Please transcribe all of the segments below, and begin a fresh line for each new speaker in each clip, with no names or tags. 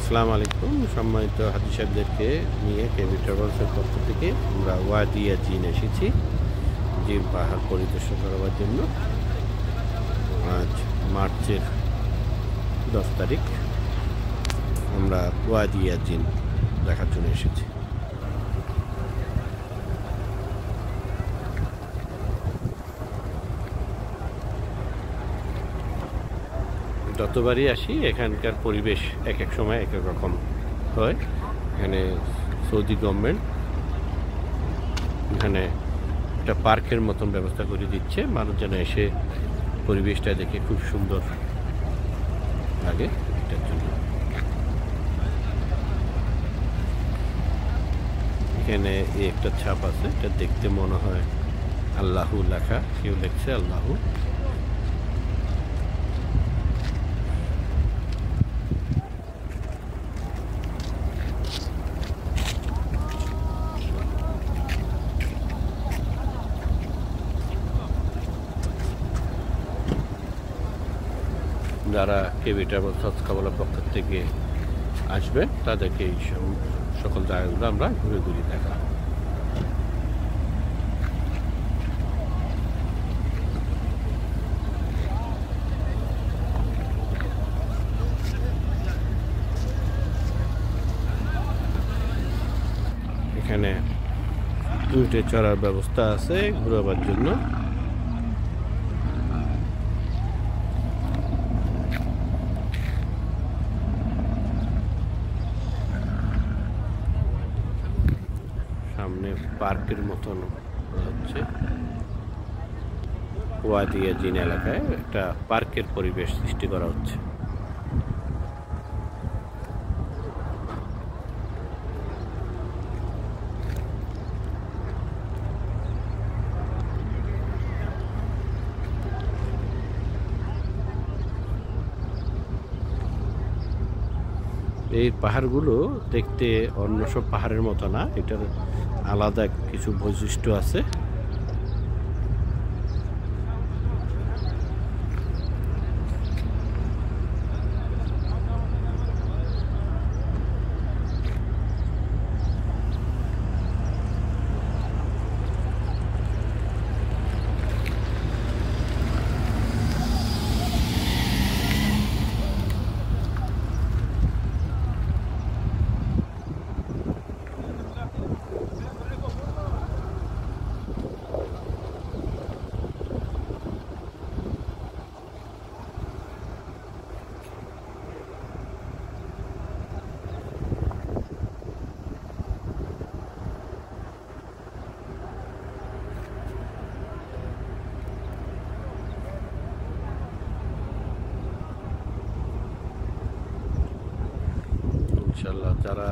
আসসালামু আলাইকুম। সম্মানিত হাজী সাহেবদেরকে নিয়ে কেবি ট্রাভেলসের পক্ষ থেকে আমরা ওয়াদি আজিন এসেছি জিম পাহাড় পরিদর্শন করার জন্য। আজ মার্চের 10 তারিখ আমরা ওয়াদি আজিন দেখার জন্য এসেছি। যতবারই আসি এখানকার পরিবেশ এক এক সময় এক এক রকম হয়। এখানে সৌদি গভর্নমেন্ট এখানে একটা পার্কের মতন ব্যবস্থা করে দিচ্ছে, মানুষ যেন এসে পরিবেশটা দেখে খুব সুন্দর লাগে। এটার জন্য এখানে একটা ছাপ আছে, এটা দেখতে মনে হয় আল্লাহু লেখা, কেউ লিখছে আল্লাহু। যারা কেবি ট্রাভেলস হজ কাফেলার পক্ষ থেকে আসবে তাদেরকে এই সকল জায়গাগুলো আমরা ঘুরে ঘুরে দেখা। এখানে উটে চড়ার ব্যবস্থা আছে ঘুরাবার জন্য। সামনে পার্কের মতন হচ্ছে, ওয়াদি আজিন এলাকায় একটা পার্কের পরিবেশ সৃষ্টি করা হচ্ছে। এই পাহাড়গুলো দেখতে অন্য সব পাহাড়ের মতো না, এটার আলাদা কিছু বৈশিষ্ট্য আছে। ইনশাআল্লাহ যারা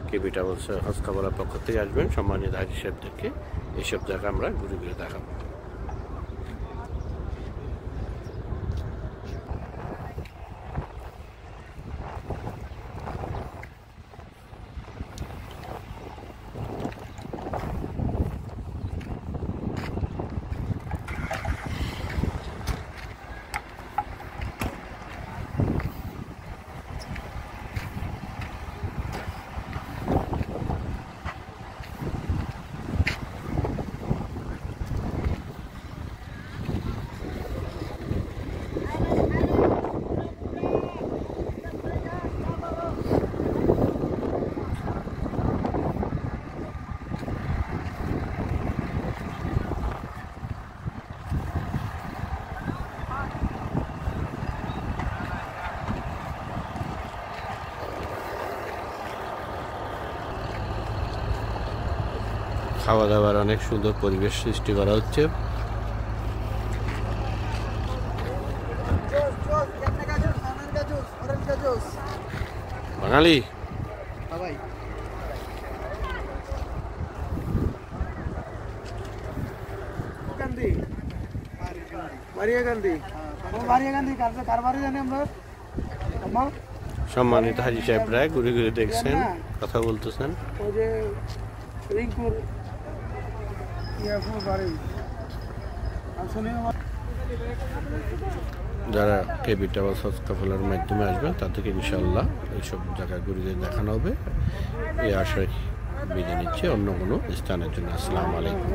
কেবি ট্রাভেলস হজ কাফেলার পক্ষ থেকে আসবেন সম্মানিত হাজী সাহেবদেরকে এইসব জায়গা আমরা ঘুরে ঘুরে দেখাবো। খাওয়া দাওয়ার অনেক সুন্দর পরিবেশ সৃষ্টি করা হচ্ছে। বাঙালি সম্মানিত হাজী সাহেবরা ঘুরে ঘুরে দেখছেন, কথা বলতেছেন। যারা কেবি ট্রাভেলস হজ কাফেলার মাধ্যমে আসবেন তাদেরকে ইনশাআল্লাহ এইসব জায়গা ঘুরিয়ে দেখানো হবে। এই আশায় বিদায় নিচ্ছি অন্য কোনো স্থানের জন্য। আসসালামু আলাইকুম।